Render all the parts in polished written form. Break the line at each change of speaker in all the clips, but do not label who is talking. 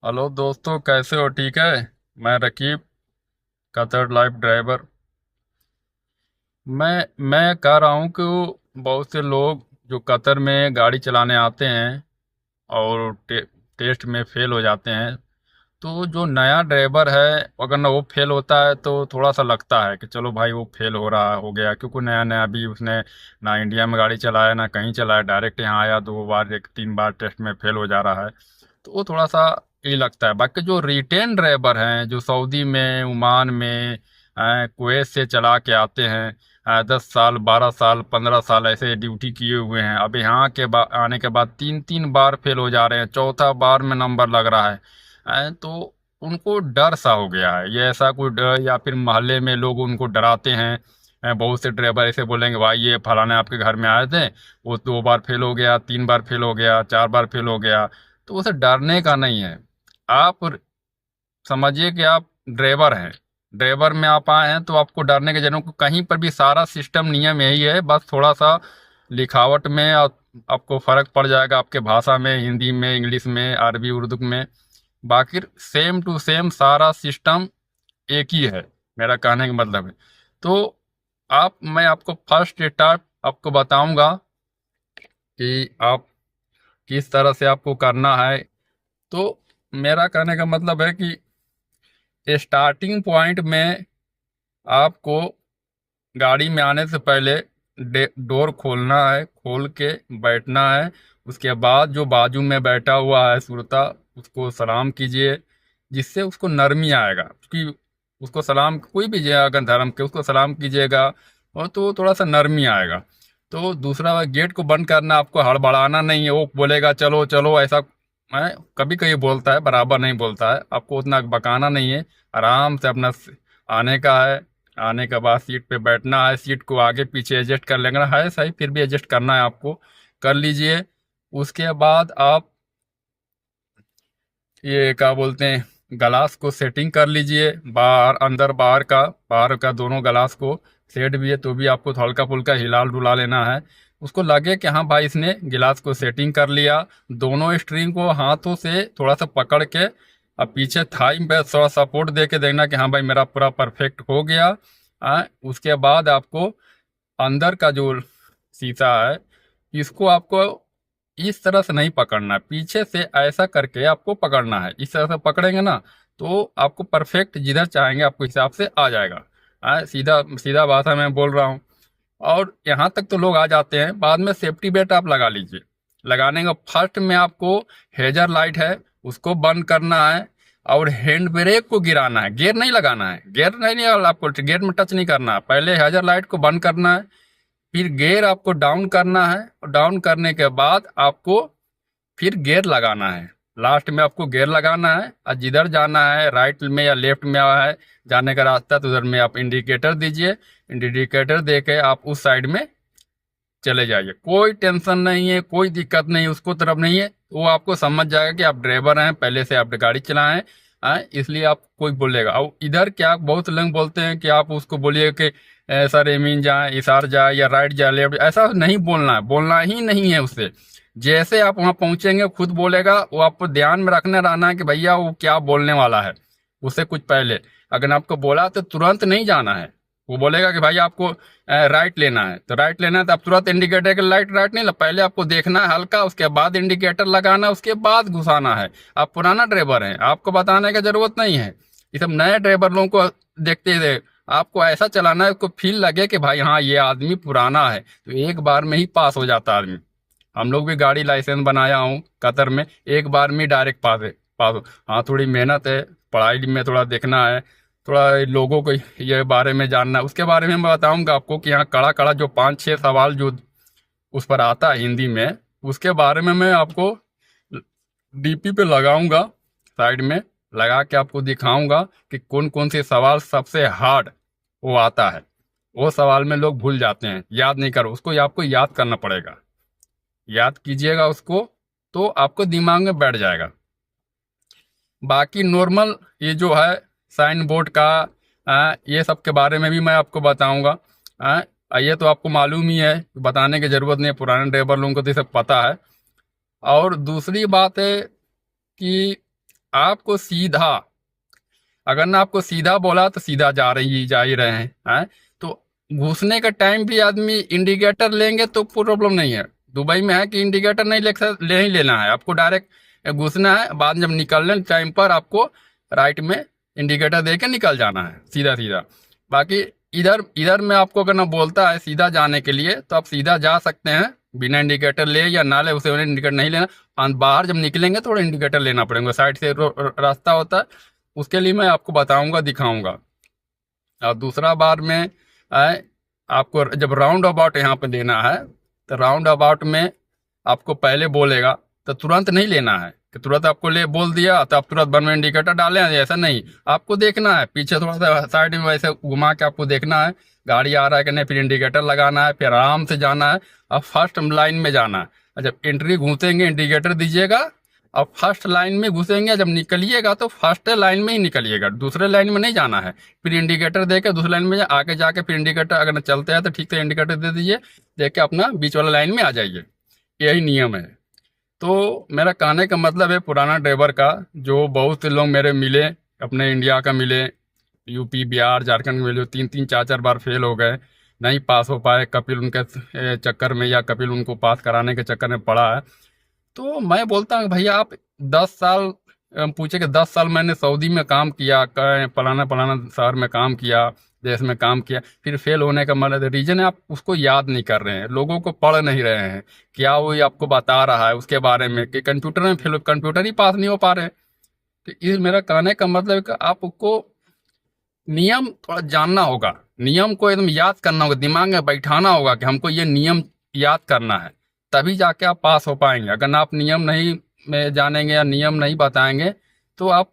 Hello दोस्तों, कैसे हो? ठीक है। मैं रकीब, कतर लाइफ ड्राइवर। मैं कह रहा हूँ कि बहुत से लोग जो कतर में गाड़ी चलाने आते हैं और टेस्ट में फेल हो जाते हैं। तो जो नया ड्राइवर है, अगर ना वो फेल होता है तो थोड़ा सा लगता है कि चलो भाई वो फेल हो गया, क्योंकि नया नया अभी उसने ना इंडिया में गाड़ी चलाया ना कहीं चलाया, डायरेक्ट यहाँ आया, 2 बार एक 3 बार टेस्ट में फेल हो जा रहा है। तो वो थोड़ा सा ये लगता है। बाकी जो रिटेन ड्राइवर हैं, जो सऊदी में, ओमान में, कुवैत से चला के आते हैं, 10 साल, 12 साल, 15 साल ऐसे ड्यूटी किए हुए हैं, अब यहाँ के आने के बाद 3 3 बार फेल हो जा रहे हैं, चौथा बार में नंबर लग रहा है। तो उनको डर सा हो गया है, ये ऐसा कोई डर, या फिर मोहल्ले में लोग उनको डराते हैं। बहुत से ड्राइवर ऐसे बोलेंगे, भाई ये फलाने आपके घर में आए थे, वो 2 बार फेल हो गया, 3 बार फेल हो गया, 4 बार फेल हो गया। तो उसे डरने का नहीं है। आप समझिए कि आप ड्राइवर हैं, ड्राइवर में आप आए हैं तो आपको डरने की जरूरत, कहीं पर भी सारा सिस्टम नियम यही है, बस थोड़ा सा लिखावट में और आपको फर्क पड़ जाएगा, आपके भाषा में, हिंदी में, इंग्लिश में, अरबी, उर्दू में। बाकी सेम टू सेम सारा सिस्टम एक ही है, मेरा कहने का मतलब है। तो मैं आपको फर्स्ट स्टार्ट आपको बताऊंगा कि आप किस तरह से आपको करना है। तो मेरा कहने का मतलब है कि स्टार्टिंग पॉइंट में आपको गाड़ी में आने से पहले डोर खोलना है, खोल के बैठना है। उसके बाद जो बाजू में बैठा हुआ है सुरता, उसको सलाम कीजिए, जिससे उसको नरमी आएगा, क्योंकि उसको सलाम कोई भी जो अगर धर्म के, उसको सलाम कीजिएगा और तो थोड़ा सा नरमी आएगा। तो दूसरा, गेट को बंद करना, आपको हड़बड़ाना नहीं है, वो बोलेगा चलो चलो ऐसा है, कभी कभी बोलता है, बराबर नहीं बोलता है, आपको उतना बकाना नहीं है। आराम से अपना आने का है, आने के बाद सीट पे बैठना है, सीट को आगे पीछे एडजस्ट कर लेना है, सही फिर भी एडजस्ट करना है आपको, कर लीजिए। उसके बाद आप ये क्या बोलते हैं, ग्लास को सेटिंग कर लीजिए, बाहर अंदर बाहर का दोनों ग्लास को सेट भी है तो भी आपको हल्का फुल्का हिला डुला लेना है। उसको लगे कि हाँ भाई इसने गिलास को सेटिंग कर लिया। दोनों स्ट्रिंग को हाथों से थोड़ा सा पकड़ के अब पीछे थाई पे थोड़ा सपोर्ट दे के देखना कि हाँ भाई मेरा पूरा परफेक्ट हो गया। उसके बाद आपको अंदर का जो शीशा है, इसको आपको इस तरह से नहीं पकड़ना है, पीछे से ऐसा करके आपको पकड़ना है। इस तरह से पकड़ेंगे ना तो आपको परफेक्ट जिधर चाहेंगे आपको हिसाब से आ जाएगा। सीधा सीधा भाषा में बोल रहा हूँ। और यहाँ तक तो लोग आ जाते हैं, बाद में सेफ्टी बेल्ट आप लगा लीजिए। लगाने का फर्स्ट में आपको हेजर लाइट है, उसको बंद करना है, और हैंड ब्रेक को गिराना है, गियर नहीं लगाना है, गियर नहीं आपको गियर में टच नहीं करना है, पहले हेजर लाइट को बंद करना है, फिर गियर आपको डाउन करना है, और डाउन करने के बाद आपको फिर गियर लगाना है। लास्ट में आपको गियर लगाना है, और जिधर जाना है राइट में या लेफ्ट में है जाने का रास्ता, तो उधर में आप इंडिकेटर दीजिए। इंडिकेटर दे के आप उस साइड में चले जाइए, कोई टेंशन नहीं है, कोई दिक्कत नहीं उसको तरफ नहीं है। वो आपको समझ जाएगा कि आप ड्राइवर हैं, पहले से आप गाड़ी चलाएं हैं, इसलिए आप कोई बोलेगा। और इधर क्या बहुत लोग बोलते हैं कि आप उसको बोलिए कि सर यमीन जाए, इशार जाए, या राइट जाए, लेफ्ट, ऐसा नहीं बोलना है, बोलना ही नहीं है उससे। जैसे आप वहां पहुंचेंगे खुद बोलेगा, वो आपको ध्यान में रखना रहना है कि भैया वो क्या बोलने वाला है। उससे कुछ पहले अगर आपको बोला तो तुरंत नहीं जाना है। वो बोलेगा कि भाई आपको राइट लेना है, तो राइट लेना है तो आप तुरंत इंडिकेटर के लाइट राइट नहीं, पहले आपको देखना है हल्का, उसके बाद इंडिकेटर लगाना, उसके बाद घुसाना है। आप पुराना ड्राइवर हैं, आपको बताने की जरूरत नहीं है। ये सब नए ड्राइवर लोगों को देखते थे। आपको ऐसा चलाना है, उसको फील लगे कि भाई हाँ ये आदमी पुराना है, तो एक बार में ही पास हो जाता आदमी। हम लोग भी गाड़ी लाइसेंस बनाया हूँ कतर में, एक बार में डायरेक्ट पास है, पास हो। हाँ थोड़ी मेहनत है, पढ़ाई में थोड़ा देखना है, थोड़ा लोगों को ये बारे में जानना है। उसके बारे में मैं बताऊंगा आपको कि यहाँ कड़ा कड़ा जो 5 6 सवाल जो उस पर आता है हिंदी में, उसके बारे में मैं आपको डीपी पे लगाऊंगा, साइड में लगा के आपको दिखाऊंगा कि कौन कौन से सवाल सबसे हार्ड वो आता है। वो सवाल में लोग भूल जाते हैं, याद नहीं करो उसको, आपको याद करना पड़ेगा। याद कीजिएगा उसको तो आपको दिमाग में बैठ जाएगा। बाकी नॉर्मल ये जो है साइन बोर्ड का, ये सब के बारे में भी मैं आपको बताऊंगा। ये तो आपको मालूम ही है, बताने की जरूरत नहीं है, पुराने ड्राइवर लोगों को तो ये सब पता है। और दूसरी बात है कि आपको सीधा, अगर ना आपको सीधा बोला तो सीधा जा ही रहे हैं। तो घुसने का टाइम भी आदमी इंडिकेटर लेंगे तो प्रॉब्लम नहीं है। दुबई में है कि इंडिकेटर नहीं ले ही लेना है, आपको डायरेक्ट घुसना है, बाद में जब निकलने टाइम पर आपको राइट में इंडिकेटर दे के निकल जाना है सीधा सीधा। बाकी इधर इधर में आपको अगर ना बोलता है सीधा जाने के लिए तो आप सीधा जा सकते हैं बिना इंडिकेटर ले या ना ले, उसे इंडिकेटर नहीं लेना। बाहर जब निकलेंगे थोड़ा इंडिकेटर लेना पड़ेगा, साइड से रास्ता होता है, उसके लिए मैं आपको बताऊंगा, दिखाऊंगा। और दूसरा बार में आपको जब राउंड अबाउट यहाँ पे लेना है तो राउंड अबाउट में आपको पहले बोलेगा, तो तुरंत नहीं लेना है कि तुरंत आपको ले बोल दिया तो आप तुरंत वन में इंडिकेटर डालें, ऐसा नहीं। आपको देखना है पीछे थोड़ा सा साइड में वैसे घुमा के आपको देखना है गाड़ी आ रहा है कि नहीं, फिर इंडिकेटर लगाना है, फिर आराम से जाना है। अब फर्स्ट लाइन में जाना है, जब एंट्री घुसेंगे इंडिकेटर दीजिएगा। अब फर्स्ट लाइन में घुसेंगे, जब निकलिएगा तो फर्स्ट लाइन में ही निकलिएगा, दूसरे लाइन में नहीं जाना है। फिर इंडिकेटर दे के दूसरे लाइन में आके जाके फिर इंडिकेटर अगर चलते हैं तो ठीक से इंडिकेटर दे दीजिए, दे के अपना बीच वाला लाइन में आ जाइए। यही नियम है। तो मेरा कहने का मतलब है पुराना ड्राइवर का, जो बहुत से लोग मेरे मिले, अपने इंडिया का मिले, यूपी बिहार झारखंड में मिले, 3-4 बार फेल हो गए, नहीं पास हो पाए, कपिल उनके चक्कर में या कपिल उनको पास कराने के चक्कर में पड़ा है। तो मैं बोलता हूँ भैया आप 10 साल, पूछे कि 10 साल मैंने सऊदी में काम किया, फलाना फलाना शहर में काम किया, देश में काम किया, फिर फेल होने का मतलब रीजन है आप उसको याद नहीं कर रहे हैं, लोगों को पढ़ नहीं रहे हैं, क्या वो आपको बता रहा है उसके बारे में कि कंप्यूटर में फेल, कंप्यूटर ही पास नहीं हो पा रहे हैं। तो इस मेरा कहने का मतलब है कि आपको नियम थोड़ा जानना होगा, नियम को एकदम याद करना होगा, दिमाग में बैठाना होगा कि हमको ये नियम याद करना है, तभी जाके आप पास हो पाएंगे। अगर आप नियम नहीं में जानेंगे या नियम नहीं बताएंगे तो आप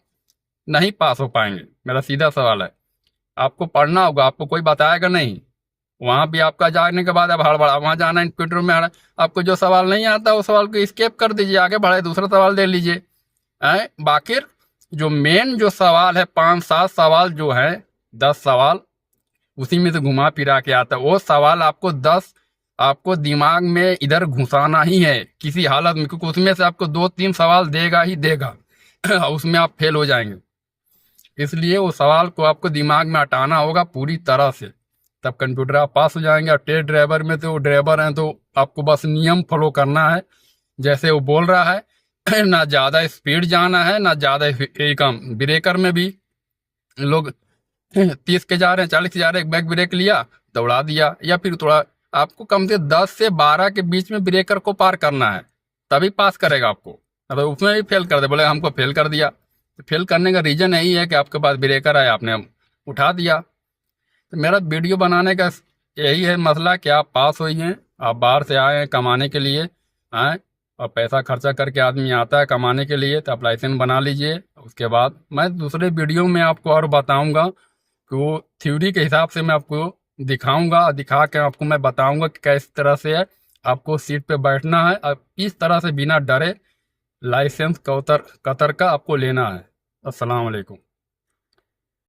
नहीं पास हो पाएंगे। मेरा सीधा सवाल है, आपको पढ़ना होगा, आपको कोई बताएगा नहीं। वहाँ भी आपका जाने के बाद अब हड़बड़ा वहाँ जाना कंप्यूटर में आपको जो सवाल नहीं आता वो सवाल को स्किप कर दीजिए, आगे बढ़े दूसरा सवाल दे लीजिए। बाकी जो मेन जो सवाल है 5-7 सवाल जो है, 10 सवाल उसी में से घुमा फिरा के आता है, वो सवाल आपको 10 आपको दिमाग में इधर घुसाना ही है किसी हालत में, क्योंकि उसमें से आपको 2-3 सवाल देगा ही देगा उसमें आप फेल हो जाएंगे। इसलिए वो सवाल को आपको दिमाग में हटाना होगा पूरी तरह से, तब कंप्यूटर आप पास हो जाएंगे। और टेस्ट ड्राइवर में तो ड्राइवर हैं तो आपको बस नियम फॉलो करना है जैसे वो बोल रहा है ना ज़्यादा स्पीड जाना है ना ज़्यादा कम। ब्रेकर में भी लोग 30 के जा रहे हैं, 40 के जा रहे हैं, बैक ब्रेक लिया दौड़ा दिया, या फिर थोड़ा आपको कम से 10 से 12 के बीच में ब्रेकर को पार करना है, तभी पास करेगा आपको। अगर उसमें भी फेल कर दे, बोले हमको फेल कर दिया, तो फेल करने का रीज़न यही है कि आपके पास ब्रेकर है, आपने उठा दिया। तो मेरा वीडियो बनाने का यही है मसला कि आप पास हुई हैं, आप बाहर से आए हैं कमाने के लिए, आए और पैसा खर्चा करके आदमी आता है कमाने के लिए, तो आप लाइसेंस बना लीजिए। उसके बाद मैं दूसरे वीडियो में आपको और बताऊंगा कि वो थ्योरी के हिसाब से मैं आपको दिखाऊंगा, दिखा के आपको मैं बताऊंगा कि किस तरह से है आपको सीट पे बैठना है और इस तरह से बिना डरे लाइसेंस कतर का आपको लेना है। अस्सलाम वालेकुम।